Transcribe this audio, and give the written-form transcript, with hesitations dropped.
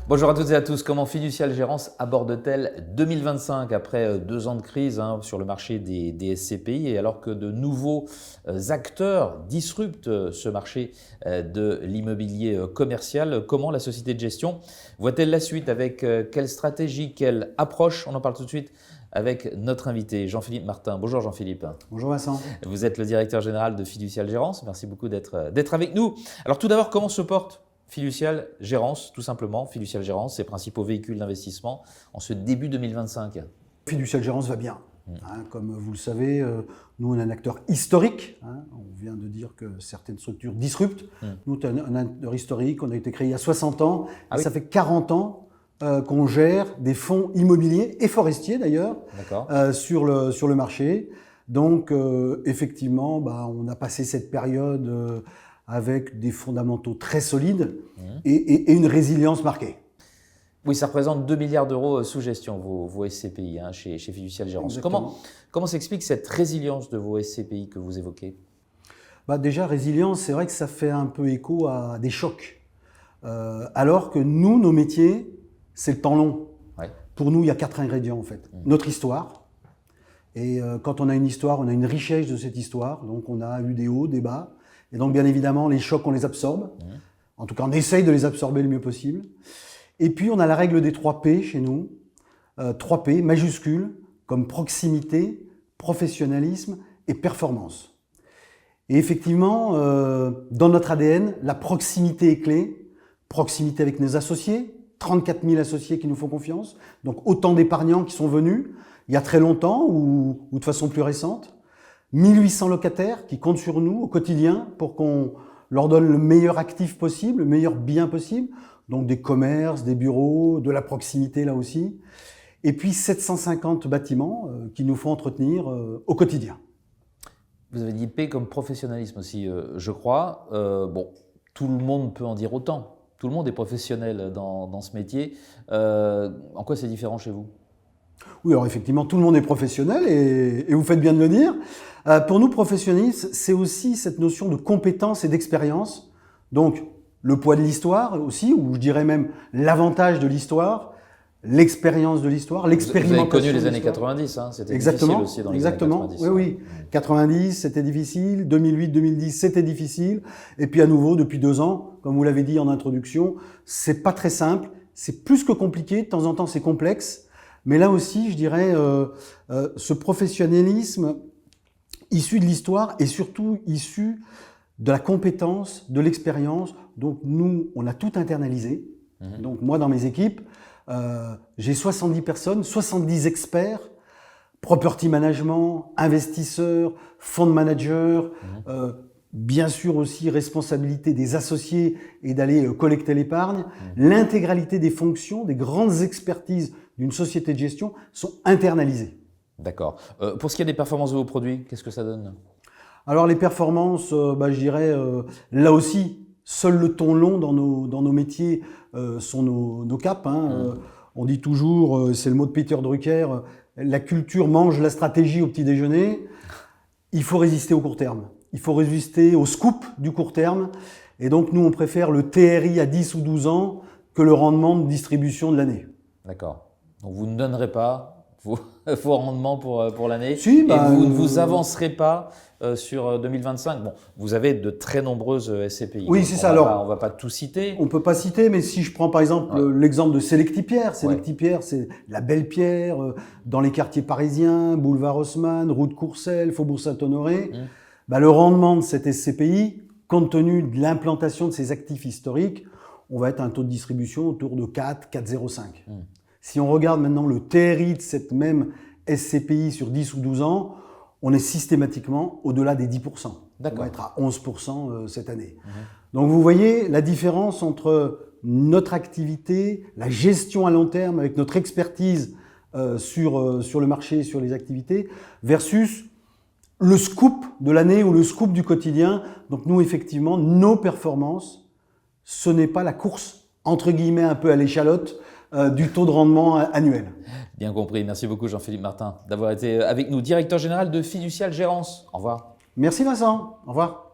Bonjour à toutes et à tous, comment Fiducial Gérance aborde-t-elle 2025 après 2 ans de crise sur le marché des SCPI et alors que de nouveaux acteurs disruptent ce marché de l'immobilier commercial? Comment la société de gestion voit-elle la suite? Avec quelle stratégie, quelle approche? On en parle tout de suite avec notre invité Jean-Philippe Martin. Bonjour Jean-Philippe. Bonjour Vincent. Vous êtes le directeur général de Fiducial Gérance. Merci beaucoup d'être avec nous. Alors tout d'abord, comment se porte Fiducial Gérance, tout simplement? Fiducial Gérance, ses principaux véhicules d'investissement en ce début 2025. Fiducial Gérance va bien. Comme vous le savez, nous on est un acteur historique. On vient de dire que certaines structures disruptent. Nous on est un acteur historique, on a été créé il y a 60 ans. Et ça fait 40 ans qu'on gère des fonds immobiliers et forestiers d'ailleurs sur le marché. Donc effectivement, on a passé cette période avec des fondamentaux très solides et une résilience marquée. Oui, ça représente 2 milliards d'euros sous gestion, vos SCPI, chez Fiducial Gérance. Comment s'explique cette résilience de vos SCPI que vous évoquez? Déjà, résilience, c'est vrai que ça fait un peu écho à des chocs. Alors que nous, nos métiers, c'est le temps long. Ouais. Pour nous, il y a 4 ingrédients en fait. Notre histoire. Et quand on a une histoire, on a une richesse de cette histoire. Donc on a eu des hauts, des bas. Et donc, bien évidemment, les chocs, on les absorbe. En tout cas, on essaye de les absorber le mieux possible. Et puis, on a la règle des 3 P chez nous. 3 P majuscules, comme proximité, professionnalisme et performance. Et effectivement, dans notre ADN, la proximité est clé. Proximité avec nos associés, 34 000 associés qui nous font confiance. Donc, autant d'épargnants qui sont venus il y a très longtemps ou de façon plus récente. 1800 locataires qui comptent sur nous au quotidien pour qu'on leur donne le meilleur actif possible, le meilleur bien possible. Donc des commerces, des bureaux, de la proximité là aussi. Et puis 750 bâtiments qui nous font entretenir au quotidien. Vous avez dit P comme professionnalisme aussi, je crois. Tout le monde peut en dire autant. Tout le monde est professionnel dans ce métier. En quoi c'est différent chez vous? Oui, alors effectivement, tout le monde est professionnel et vous faites bien de le dire. Pour nous, professionnalisme, c'est aussi cette notion de compétence et d'expérience. Donc, le poids de l'histoire aussi, ou je dirais même l'avantage de l'histoire, l'expérience de l'histoire, l'expérimentation. Vous avez connu les années 90, c'était difficile aussi dans les années 90. Oui. 90, c'était difficile. 2008, 2010, c'était difficile. Et puis à nouveau, depuis 2 ans, comme vous l'avez dit en introduction, c'est pas très simple. C'est plus que compliqué. De temps en temps, c'est complexe. Mais là aussi, je dirais, ce professionnalisme issu de l'histoire et surtout issu de la compétence, de l'expérience. Donc nous, on a tout internalisé. Donc moi, dans mes équipes, j'ai 70 personnes, 70 experts, property management, investisseurs, fund managers, bien sûr aussi responsabilité des associés et d'aller collecter l'épargne. L'intégralité des fonctions, des grandes expertises d'une société de gestion sont internalisées. D'accord. Pour ce qui est des performances de vos produits, qu'est-ce que ça donne? Alors les performances, je dirais, là aussi, seul le ton long dans nos métiers sont nos caps. On dit toujours, c'est le mot de Peter Drucker, la culture mange la stratégie au petit déjeuner. Il faut résister au court terme. Il faut résister au scoop du court terme. Et donc nous, on préfère le TRI à 10 ou 12 ans que le rendement de distribution de l'année. D'accord. Donc vous ne donnerez pas vos rendements pour l'année Si, et vous ne vous avancerez pas sur 2025. Bon, vous avez de très nombreuses SCPI. Oui, c'est ça. On ne va pas tout citer. On ne peut pas citer, mais si je prends par exemple l'exemple de Selectipierre. Selectipierre, c'est la belle pierre dans les quartiers parisiens, boulevard Haussmann, rue de Courcelles, faubourg Saint-Honoré. Le rendement de cette SCPI, compte tenu de l'implantation de ses actifs historiques, on va être à un taux de distribution autour de 4, 4,05. Si on regarde maintenant le TRI de cette même SCPI sur 10 ou 12 ans, on est systématiquement au-delà des 10%. On va être à 11% cette année. Donc vous voyez la différence entre notre activité, la gestion à long terme avec notre expertise sur le marché, sur les activités, versus le scoop de l'année ou le scoop du quotidien. Donc nous, effectivement, nos performances, ce n'est pas la course, entre guillemets, un peu à l'échalote, du taux de rendement annuel. Bien compris. Merci beaucoup Jean-Philippe Martin d'avoir été avec nous, directeur général de Fiducial Gérance. Au revoir. Merci Vincent. Au revoir.